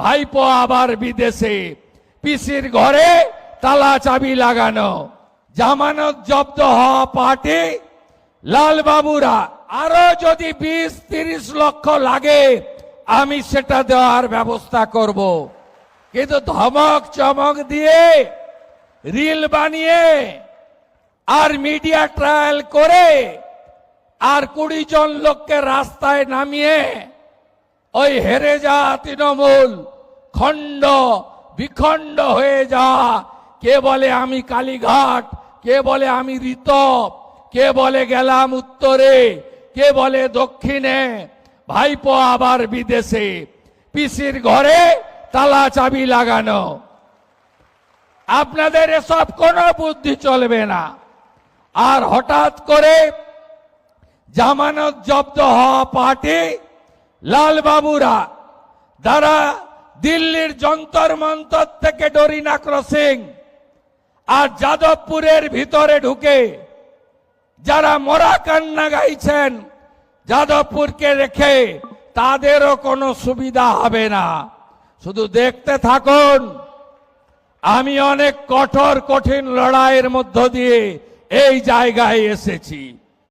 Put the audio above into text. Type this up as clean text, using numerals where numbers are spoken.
ভাইপো আবার বিদেশে, পিসির ঘরে তালা চাবি লাগানো, জামানত জব্দ হওয়া পার্টি লালবাবুরা। আরো যদি 20-30 লক্ষ লাগে আমি সেটা দেওয়ার ব্যবস্থা করব, কিন্তু ধমক চমক দিয়ে রিল বানিয়ে আর মিডিয়া ট্রায়াল করে আর 20 জন লোককে রাস্তায় নামিয়ে ওই হেরে যাওয়া তৃণমূল খণ্ড বিখণ্ড হয়ে যাওয়া, কে বলে আমি কালীঘাট, কে বলে আমি ঋতব, কে বলে গেলাম উত্তরে, কে বলে দক্ষিণে, ভাইপো আবার বিদেশে, পিসির ঘরে তালা চাবি লাগানো। আপনাদের এসব কোনো বুদ্ধি চলবে না। আর হঠাৎ করে জামানত জব্দ হওয়া পার্টি লালবাবুরা, যারা দিল্লির যন্তর মন্তর থেকে ডরিনা ক্রসিং আর যাদবপুরের ভিতরে ঢুকে যারা মরা কান্না গাইছেন যাদবপুরকে রেখে, তাদেরও কোনো সুবিধা হবে না। শুধু দেখতে থাকুন। আমি অনেক কঠোর কঠিন লড়াইয়ের মধ্য দিয়ে এই জায়গায় এসেছি।